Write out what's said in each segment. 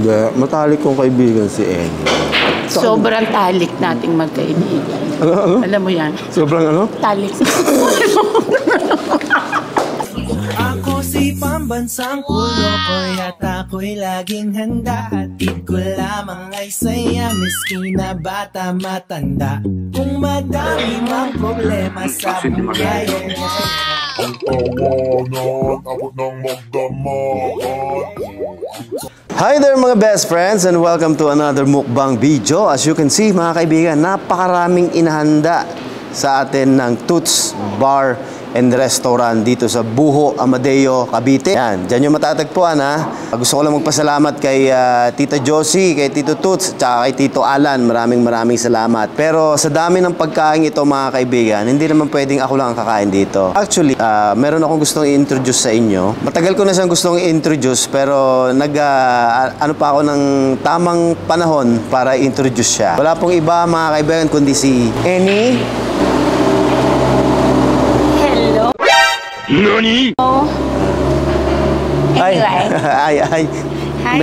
Hindi. Matalik kong kaibigan si Eni. Sobrang talik nating magkaibigan. Ano? Alam mo yan? Sobrang ano? Talik. Ako si pambansang ulo ko at ako'y laging handa. Hatid ko lamang ay saya, miski na bata matanda. Kung madami mang problema sa buhay, ang tawanan, abot ng magdamagan. Hi there mga best friends and welcome to another mukbang video. As you can see mga kaibigan, napakaraming inahanda sa atin ng Toots Bar and Restaurant dito sa Buho, Amadeo, Cavite. Yan, dyan yung matatagpuan ha. Gusto ko lang magpasalamat kay Tita Josie, kay Tito Toots, tsaka kay Tito Alan. Maraming salamat. Pero sa dami ng pagkain ito mga kaibigan, hindi naman pwedeng ako lang ang kakain dito. Actually, meron akong gustong i-introduce sa inyo. Matagal ko na siyang gustong i-introduce pero ano pa ako ng tamang panahon para i-introduce siya. Wala pong iba mga kaibigan kundi si Eni. Nani? Oh. Anyway. Ay. Hi,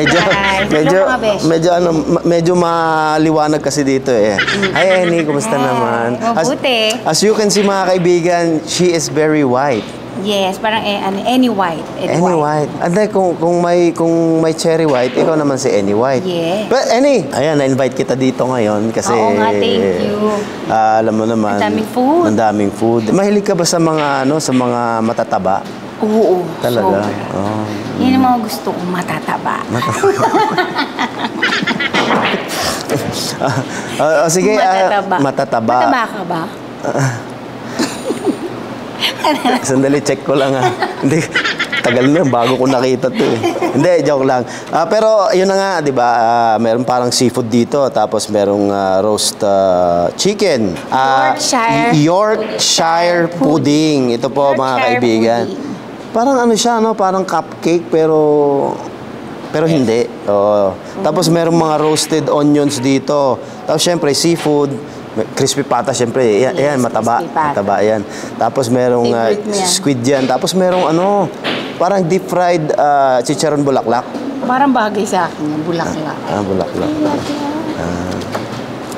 Medyo maliwanag kasi dito eh. Hi, Eni, kumusta naman? Mabuti. As you can see mga kaibigan, she is very white. Yes, parang Eni White. Eni White. And then, kung may cherry white, ikaw naman si Eni White. Yeah. But Eni, ayan, na-invite kita dito ngayon kasi... Oo nga, thank you. Alam mo naman... Ang daming food. Ang daming food. Mahilig ka ba sa mga, sa mga matataba? Oo. Talaga? Oh. Yan ang mga gusto kong matataba. Sige, matataba. Matataba. Mataba ka ba? Sandali, check ko lang ha. Hindi, tagal na bago ko nakita to eh. Hindi, joke lang. Pero yun na nga, di ba? Meron parang seafood dito, tapos merong roast chicken. Yorkshire pudding. Ito po mga kaibigan. Parang ano siya, no? Parang cupcake pero hindi. Tapos merong mga roasted onions dito. Tapos syempre seafood. Crispy pata, syempre. Yan, yes, mataba. Mataba yan. Tapos merong squid yan. Tapos merong parang deep fried chicharon bulaklak. Parang bagay sa akin yung bulaklak. Bulaklak.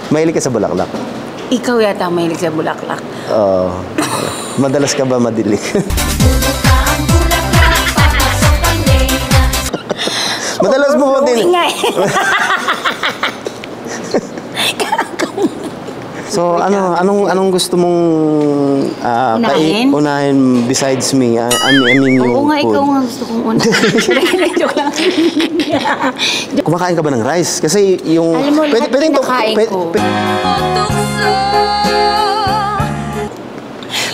Mahilig ka sa bulaklak? Ikaw yata mahilig sa bulaklak. Madalas ka ba madilig? Madalas mo ba din? So, anong gusto mong unahin besides me? I mean yung Oo nga, food. ikaw nga gusto kong unahin. Joke lang. Kumakain ka ba ng rice? Kasi yung... Alam mo, lahat pinakain ko.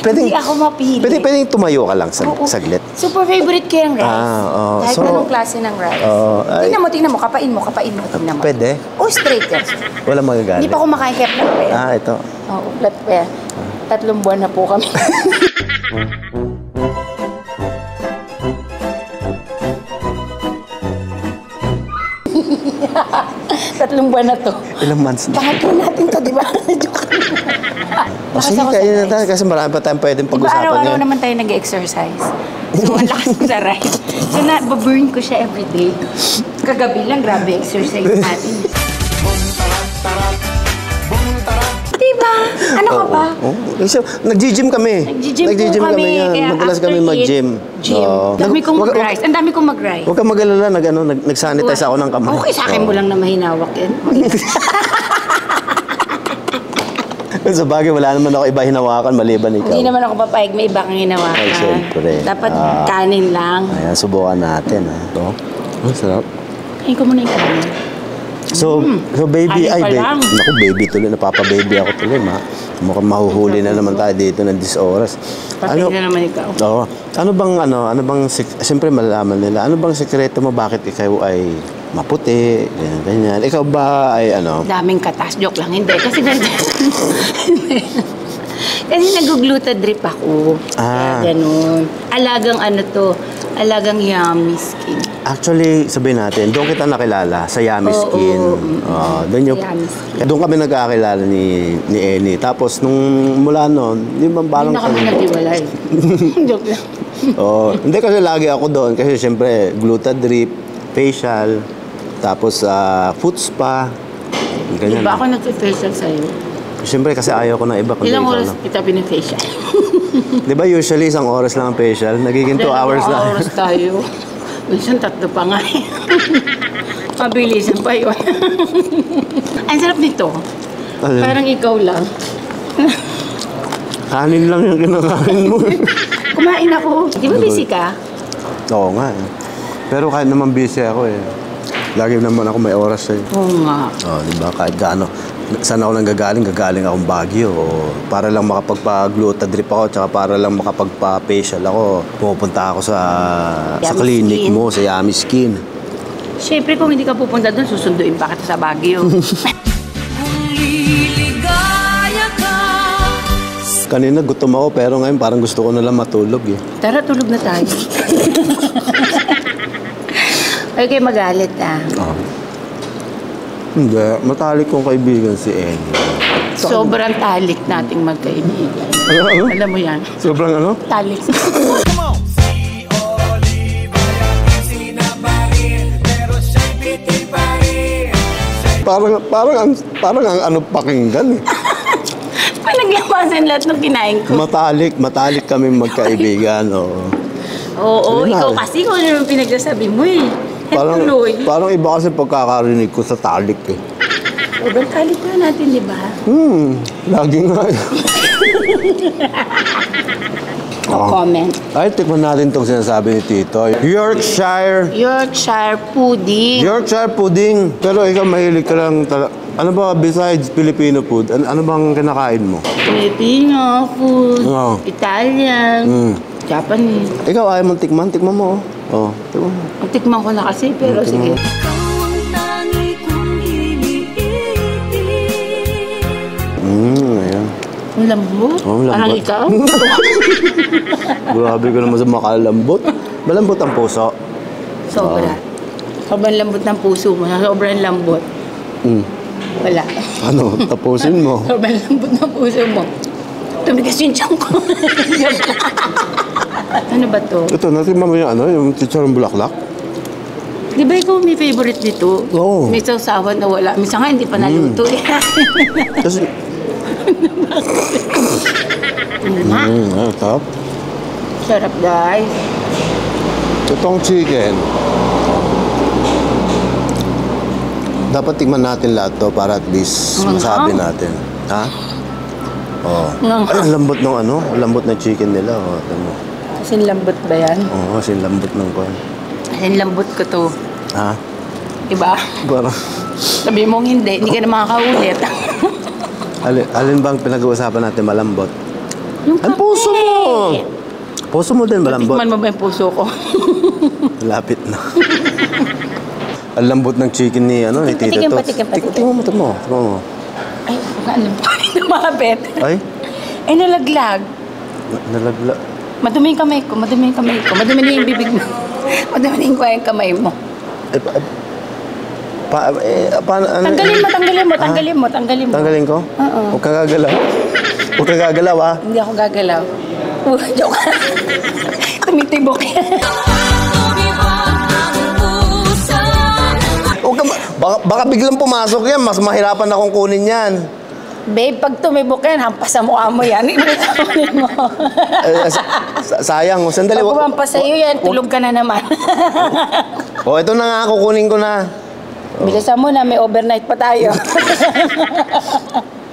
Hindi ako mapili. Pwedeng tumayo ka lang saglit. Super favorite ko yung rice. Kahit anong klase ng rice. Tingnan mo, kapain mo. Tingnan mo. Pwede? Straight yan. Walang magagalit. Hindi pa ako makain kaya flatware. Ito. Oo, flatware. 3 buwan na po kami. Tatlong buwan na to. Ilang months na? Pangatlo natin to, di ba? Joke. Sige, kainin na tayo kasi marami pa tayong pwedeng pag-usapan ngayon. Araw-araw ngayon. naman tayo nag-exercise. So, ang lakas ko sa rice. So, na-burn ko siya everyday. Kagabi lang, grabe exercise natin. Diba? Ano ka ba? Nag-gym kami. Nag-gym kami. Madalas kami mag-gym. Ang dami kong mag-rice. Ang dami kong mag-rice. Huwag kang mag-alala, nag-sanitize ako ng kamay. Okay, sa akin mo lang na mahinawak yan. Sa bagay, wala naman ako iba hinawakan maliban ikaw. Hindi naman ako papayag, may iba kang hinawakan. Ay, siyempre. Dapat kanin lang. Ayan, subukan natin. Ang sarap. Kain ko muna yung kanin. So baby, Naku, baby tuloy, napapa-baby ako tuloy, mukhang mahuhuli na naman tayo dito ng 10 oras. Patay na naman ikaw. Oo. Ano bang, siyempre malalaman nila, ano bang sekreto mo bakit ikaw ay maputi, ganyan. Ikaw ba ay Daming katas, joke lang, hindi. Kasi kasi nag-gluta drip ako. Kaya ganun. Alagang yummy skin. Actually, sabihin natin, doon kita nakilala sa Yummy Skin. Doon kami nagkakilala ni Eni. Tapos, nung mula noon, di ba parang... Hindi na kami nag-iwalay. Joke lang. Hindi kasi lagi ako doon. Kasi siyempre, gluta drip, facial. Tapos foot spa. Ganyan. Diba ako nag-facial sa'yo? Siyempre kasi ayaw ko ng iba. kundi Ilang ikaw oras lang. kita pinafacial? Di ba usually 1 oras lang ang facial? Nagiging 2 hours Dalawang lang. oras tayo. Minsan 3 pa nga eh. Pabilisan pa yun. Ang sarap nito. Alin? Parang ikaw lang. Kanin lang yung kinakain mo. Kumain ako. Di ba busy ka? Oo nga eh. Pero kahit naman busy ako eh. Lagi naman ako may oras eh. Oo nga. Oh, di ba? Kahit gaano. Saan ako gagaling akong Baguio. Para lang makapagpa-gluta drip ako, tsaka para lang makapagpa-facial ako, pupunta ako sa Yummy clinic Skin. mo, sa Yummy Skin. Siyempre, kung hindi ka pupunta doon, susunduin pa kita sa Baguio. Kanina gutom ako, pero ngayon parang gusto ko na lang matulog eh. Tara, tulog na tayo. Okay, magalit ah. Oh. Hindi, matalik kong kaibigan si Annie. Sobrang talik nating magkaibigan. Ano? Alam mo yan? Sobrang ano? Talik. Parang ang ano pakinggan eh. Pinaglamasan lahat ng kinain ko. Matalik kami magkaibigan. Oo. Oo, Sige na. ikaw kasi kung ano yung pinagsasabi mo eh. Parang, Tuloy. parang iba kasi pagkakarinig ko sa talik eh. Sobrang talik na natin, di ba? Lagi nga eh. No comment. Ay, tikman natin itong sinasabi ni Tito. Yorkshire Yorkshire pudding. Pero ikaw mahilig ka lang ano ba besides Filipino food? Ano bang kinakain mo? Filipino food. Oo. Italian. Japanese. Ikaw ayaw mong tikman? Tikman mo. Oh, tikman mo. Ang tikman ko na kasi, pero sige. Ayan. Ang lambot. Oh, ang lambot. Parang ikaw. Grabe ka naman sa makalambot. Malambot ang puso. Sobra. Sobrang lambot ng puso mo. Sobrang lambot. Wala. Ano, tapusin mo. Sobrang lambot ng puso mo. Tumigas yung tiyan ko. Ano ba to? Ito, natin mo yung chicharong bulaklak. Di ba ikaw may favorite nito? Oo. May sausawan na wala. Minsan nga hindi pa naluto eh. Kasi, Ano na? top. Sarap guys. Itong chicken. Dapat tikman natin lahat to para at least Ang masabi anghang. natin. Ha? Oh. Ang Ay, ang lambot ng ano? Ang lambot ng chicken nila. Oh, ito mo. Kasi lambot ba yan? Oo, kasi lambot ng kwan. Kasi lambot ko to. Ha? Diba? Parang, Sabi mong hindi ka na makakaulit. alin bang pinag-uusapan natin malambot? Yung Ang puso mo! Puso mo din malambot. Tikman mo ba yung puso ko? Lapit na. Ang lambot ng chicken ni Tita Patikim, Tots. patikim. Tikman mo. Ay, alam ko. Lumapit. Ay, Ay, nalaglag. nalagla. Madumi yung kamay ko. Madumi na yung bibig mo. Madumi na yung kamay mo. Paano, ano? Tanggalin mo. Tanggalin ko? Oo. Huwag kang gagalaw. Huwag kang gagalaw, ha? Hindi ako gagalaw. Joke. Tumitibok yan. Huwag ka, baka biglang pumasok yan. Mas mahirapan akong kunin yan. Babe, pag tumibok yan, hampas sa mukha mo yan. Ibig mo. Sayang. Sandali. Pag kumampas sa'yo yan, tulog ka na naman. Ito na nga, kukunin ko na. Bilisan mo na, may overnight pa tayo.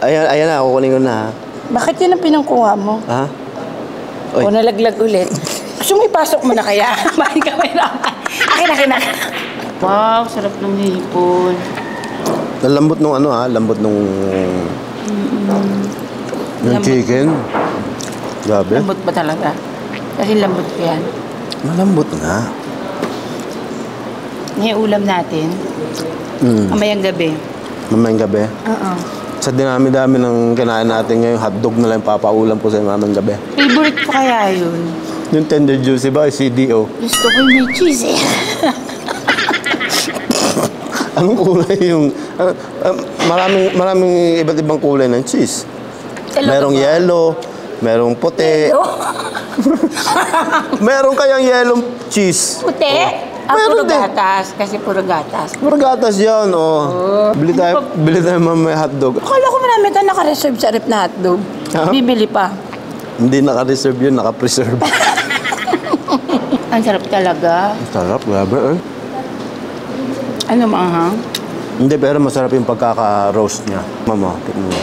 Ayan na, kukunin ko na, ha? Bakit yun ang pinangkuha mo? Ha? Oy. O nalaglag ulit. Gusto mo ipasok mo na kaya? Bakit ka mahirapan? Akin. Wow, sarap ng hipon. Ang lambot nung lambot nung... Yung Lambot. chicken. Grabe. Lambot ba talaga? Kasi lambot ko yan. Malambot nga. Yung ulam natin, mamayang gabi. Mamayang gabi. Oo. Sa dinami-dami ng kinain natin ngayon, hotdog na lang papaulam ko sa mamayang gabi. Favorite ko kaya yun. Yung tender juicy ba? CDO. Gusto ko yung may cheese eh. Anong kulay yung... maraming iba't ibang kulay ng cheese. Merong yellow, merong puti. Meron kayang yellow cheese. Puti? puro Meron din. gatas. Kasi puro gatas. Puro gatas yan, oh. Bili tayo mamaya hotdog. Akala ko marami ka naka-reserve sa rep na hotdog. Ha? Bibili pa. Hindi naka-reserve yun, naka-preserve. Ang sarap talaga. Sarap, grabe eh. Ano maanghang? Hindi, pero masarap yung pagkaka-roast niya. Mama, tignan mo.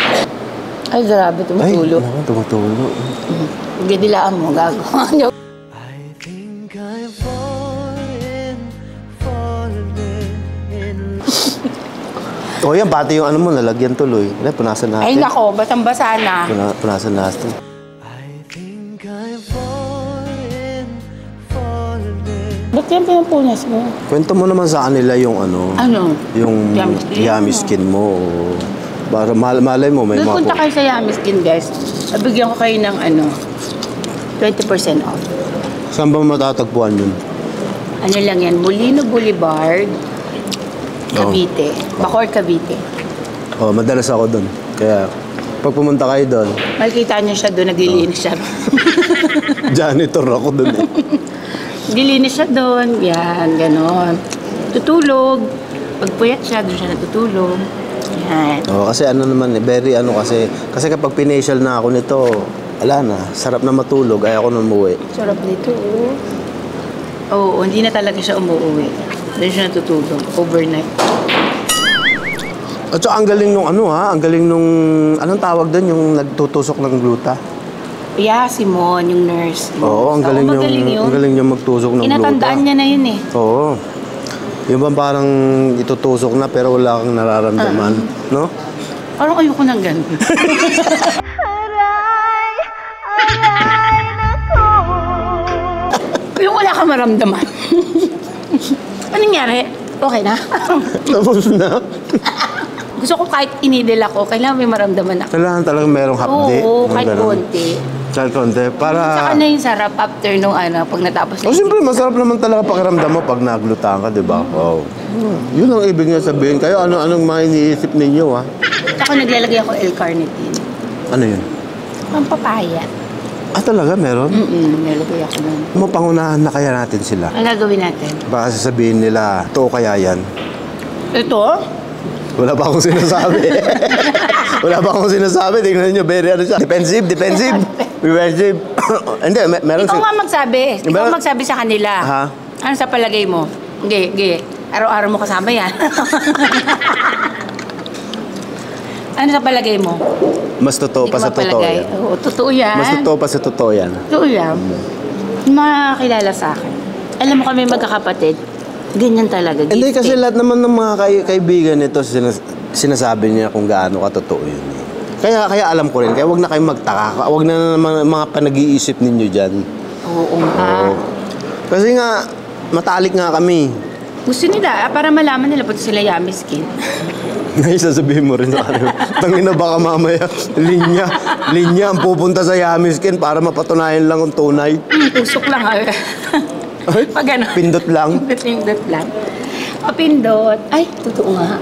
Ay, grabe, tumutulo. Ay, tumutulo. Gidilaan mo, gago. I think I've fallen in O yan, pati yung ano mo, nalagyan tuloy. Hindi, punasan natin. Ay, nako, basang-basa na. Punasan natin. I think I've fallen Ba't yan pinupunas mo? Kwento mo naman sa kanila yung ano, Ano? yung Yummy skin. yummy skin mo. Para malay mo, may Nagpunta mga... kayo sa Yummy Skin, guys. Nabigyan ko kayo ng 20% off. Saan ba matatagpuan yun? Ano lang yan, Molino Boulevard, Cavite. Bacoor, Cavite. Oh, madalas ako doon. Kaya, pag pumunta kayo doon, Makikita niyo siya doon, naglilinis siya. janitor ako doon eh. Naglilinis siya doon, yan, ganon. Tutulog. Pag puyat siya, doon siya natutulog. Yan. Oh, kasi ano naman eh, very ano kasi kapag pinacial na ako nito, ala na, sarap na matulog, ay ako na umuwi. Sarap nito, oh. Oo, hindi na talaga siya umuwi. Doon siya natutulog, overnight. At saka ang galing nung ano ha, ang galing nung, anong tawag doon, yung nagtutusok ng gluta? Yeah, Simon, yung nurse. Oo, ang galing magaling ang galing niya magtusok ng gluta. Inatandaan niya na yun eh. Oo. Yung bang parang itutusok na pero wala kang nararamdaman, no? Parang ayoko ng ganun. Yung wala kang maramdaman. Anong nangyari? Okay na? Tapos na. Gusto ko kahit inidil ako, kailangan may maramdaman ako. Kailangan talagang merong hapde. Oo, ng kahit ganun. konti. Kahit konti. Para... Saka na yung sarap after nung pag natapos na. Oh, siyempre, masarap naman talaga pakiramdam mo pag naglutaan ka, di ba? Wow. Yun ang ibig niya sabihin. Kayo, anong mga iniisip ninyo, ha? Saka naglalagay ako L-carnitine. Ano yun? Pampapaya. Ah, talaga? Meron? Nilagay ako nun. Mapangunahan na kaya natin sila. Ang gagawin natin? Baka sasabihin nila, totoo kaya yan? Ito? Wala pa akong sinasabi. Wala pa akong sinasabi. Tingnan nyo, very ano siya. Defensive. Defensive. Hindi, meron Ikaw nga magsabi. Ikaw Meron- magsabi sa kanila. Ha? Ano sa palagay mo? Ge. Araw-araw mo kasama yan. Ano sa palagay mo? Mas totoo Hindi pa ko sa totoo mapalagay. yan. Oo, totoo yan. Mas totoo pa sa totoo yan. Totoo yan. Makakilala sa akin. Alam mo kami magkakapatid. Ganyan talaga. Hindi gifted. kasi lahat naman ng mga kaibigan nito sinasabi niya kung gaano katotoo yun. Kaya alam ko rin. Kaya wag na kayong magtaka. Wag na naman mga panag-iisip ninyo dyan. Oo nga. Kasi nga, matalik nga kami. Gusto nila, para malaman nila pati sila Yummy Skin. Ngayon sasabihin mo rin sa kanila. Tangina baka mamaya, linya ang pupunta sa Yummy Skin para mapatunayan lang ang tunay. Tusok lang ha. Ay, Pag ano. pindot lang. Pindot lang. Papindot. Ay, totoo nga.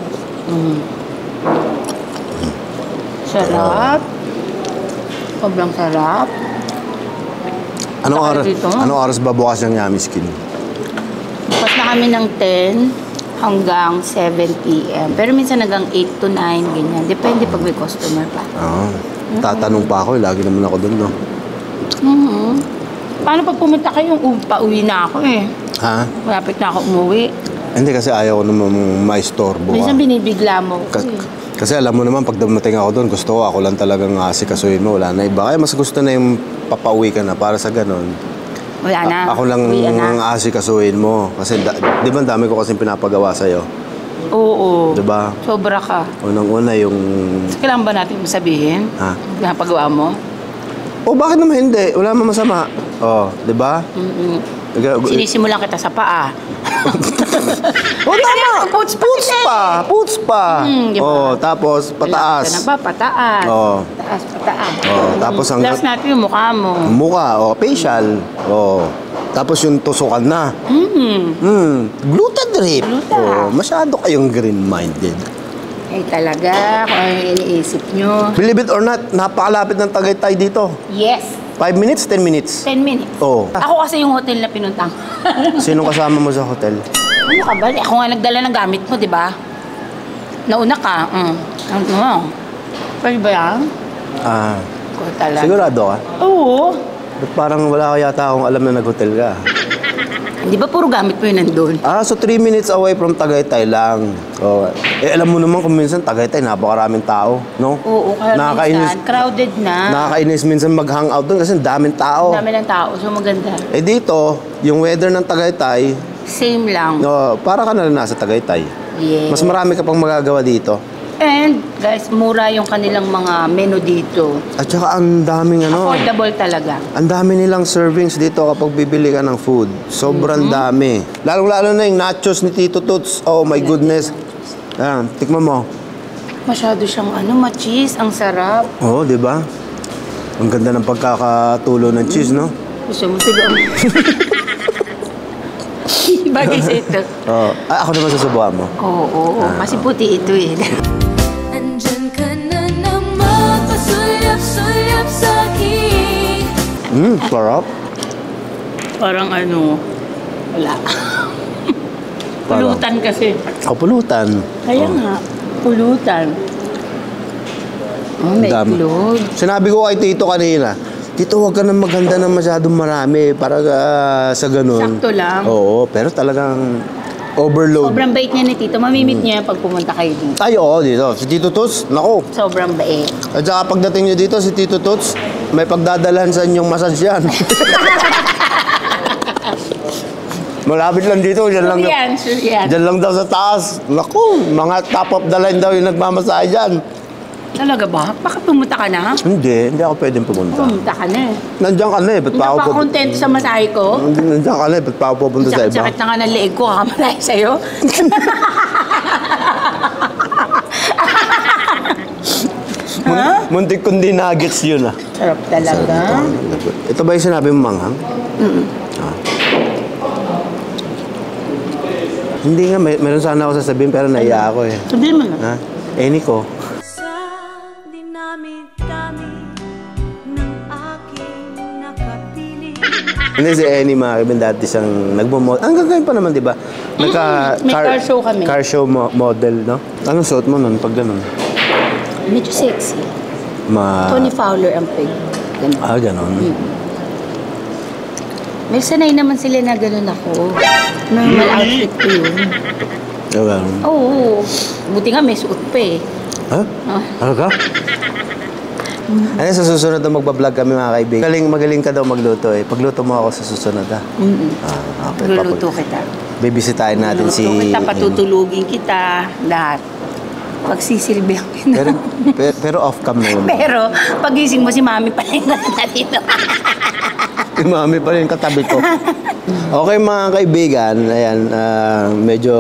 Sarap. Sobrang sarap. Saka dito? Anong oras ba bukas yung Yummy Skin? Bukas na kami ng 10 hanggang 7 p.m. Pero minsan hanggang 8 to 9, ganyan. Depende pag may customer pa. Tatanong pa ako, lagi naman ako doon, no? Paano pag pumunta kayo, pauwi na ako eh. Ha? Malapit na ako umuwi. Hindi kasi ayaw ko naman maistorbo ka. Minsan binibigla mo ako eh. Kasi alam mo naman, pag dumating ako doon, gusto ko ako lang talagang asikasuhin mo. Wala na iba. Kaya mas gusto na yung papauwi ka na para sa ganun. Wala na. Ako lang Uwi na. ang asikasuhin mo. Kasi di ba ang dami ko kasing pinapagawa sa'yo? Oo. Di ba? Sobra ka. Unang-una yung... Kailangan ba natin masabihin? Ha? Napagawa mo? O bakit naman hindi? Wala naman masama. O, di ba? Sinisimulan kita sa paa. O tama! Puts Puts pa! di ba? O, tapos pataas. Wala ka na ba? Pataas. Oo. Pataas. O, tapos ang... Last natin yung mukha mo. Mukha, o, facial. O, tapos yung tusukan na. Gluta drip. Gluta. O, masyado kayong green-minded. Eh talaga, kung ano yung iniisip nyo. Believe it or not, napakalapit ng Tagaytay dito. Yes. 5 minutes, 10 minutes? 10 minutes. Oo. Ako kasi yung hotel na pinuntang. Sinong kasama mo sa hotel? Ano ka ba? Ako nga nagdala ng gamit mo, di ba? Nauna ka. Ano? Pwede ba yan? Ah, Ko talaga. sigurado ka? Oo. Ba't parang wala ka yata akong alam na nag-hotel ka? Di ba puro gamit mo yun nandun? Ah, so 3 minutes away from Tagaytay lang. Oh, alam mo naman kung minsan Tagaytay, napakaraming tao, no? Oo, kaya minsan, crowded na. Nakakainis minsan mag-hangout doon kasi daming tao. Dami ng tao, so maganda. Eh dito, yung weather ng Tagaytay, Same lang. no, para ka na rin nasa Tagaytay. Yes. Mas marami ka pang magagawa dito. And, guys, mura yung kanilang mga menu dito. At saka ang daming Affordable talaga. ang dami nilang servings dito kapag bibili ka ng food. Sobrang dami. Lalong-lalo na yung nachos ni Tito Toots. Oh my goodness. Ayan, tikman mo. Masyado siyang ma-cheese. Ang sarap. Oo, di ba? Ang ganda ng pagkakatulo ng cheese, no? Gusto mo siguro. Bagay sa ito. Oh, ako naman susubukan mo. Oo. Kasi puti ito eh. Andyan ka na naman, pasulyap-sulyap sa'kin. Sarap. Parang wala. Pulutan kasi. Kapulutan. Kaya nga, pulutan. May Dami. itlog. Sinabi ko kay Tito kanina, Tito, huwag ka na maghanda ng masyadong marami para sa ganun. Sakto lang. Oo, pero talagang overload. Sobrang bait niya ni Tito. Mamimit niya yan pag pumunta kayo dito. Ay, oo, dito. Si Tito Toots, naku. Sobrang bait. At saka pagdating nyo dito, si Tito Toots, may pagdadalhan sa inyong massage yan. Malapit lang dito, dyan lang. Sure yan. Dyan lang daw sa taas. Naku, mga top of the line daw yung nagmamasahe dyan. Talaga ba? Bakit pumunta ka na? Hindi ako pwedeng pumunta. Pumunta ka na eh. Nandiyan ka na eh, ba't Hindi pa ako ka pa kontento sa masahe ko? Nandiyan ka na eh, ba't pa ako pupunta sa iba? Sakit na nga ng leeg ko, kakamalay sa'yo. Muntik kundi nuggets yun ah. Sarap talaga. Ito ba yung sinabi mo manghang? Ah. Hindi nga, meron sana ako sasabihin pero naiya ako eh. Sabihin mo na. Ha? Nico. Sa dinami-dami ng aking nakapili. Hindi si Annie mga kaibigan, dati siyang nagmamodel. Hanggang ngayon pa naman, di ba? May car show kami. Car show model, no? Anong suot mo nun pag ganun? Medyo sexy. Tony Fowler ang pig. Ganun. Ah, ganun. May sanay naman sila na ganun ako. Normal outfit ko yun. Ganun. Oo. Buti nga may suot pa eh. Ha? Ano ka? Ano sa susunod na magbablog kami mga kaibigan? Magaling ka daw magluto eh. Pagluto mo ako sa susunod ha. Okay, Luluto kita. Bibisitahin natin si... Luluto kita, patutulugin kita, lahat. Pagsisilbihan kita. Pero off-cam na yun. Pero, pagising mo si Mami pa rin na dito. Si Mami pa rin katabi ko. Okay mga kaibigan, ayan, medyo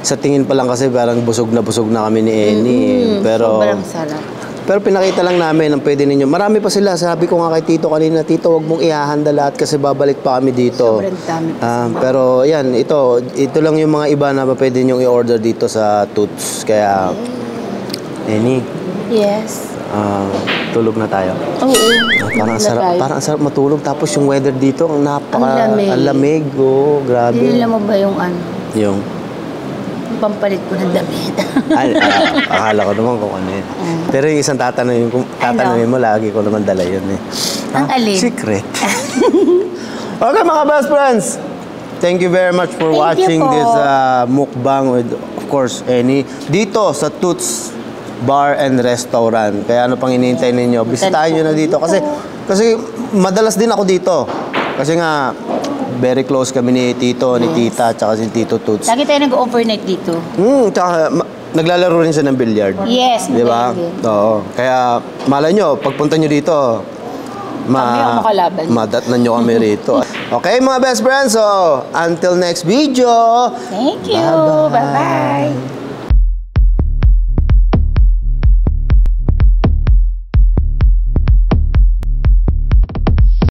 sa tingin pa lang kasi parang busog na kami ni Annie. Pero, sobrang sarap. Pero pinakita lang namin ang pwede ninyo. Marami pa sila. Sabi ko nga kay Tito kanina, Tito, wag mong ihahanda lahat kasi babalik pa kami dito. Sobrang dami pa Pero yan, ito lang yung mga iba na pwede nyong i-order dito sa Toots. Kaya, Annie, Yes. tulog na tayo. Oo. Parang sarap matulog. Tapos yung weather dito, ang Ang lamig. Oh, grabe. Dinila mo ba yung Yung, pampalit ko ng damit? akala ko naman kung ano yun. Pero yung isang tatanungin mo, lagi ko naman dala yun eh. Ang alin? Secret. Okay mga best friends, thank you very much for Thank you watching po. this mukbang with, of course, Annie. Dito sa Toots Bar and Restaurant. Kaya ano pang iniintay ninyo? Bisitahin nyo na dito. Kasi madalas din ako dito. Kasi nga, very close kami ni Tito, ni Tita, tsaka si Tito Toots. Lagi tayo nag-overnight dito. Tsaka naglalaro rin siya ng billiard. Yes, Di ba? magaling din. Oo. Kaya malay nyo, pagpunta nyo dito, Kami ang makalaban. madatnan nyo kami rito. Okay mga best friends, so until next video. Thank you. Bye-bye.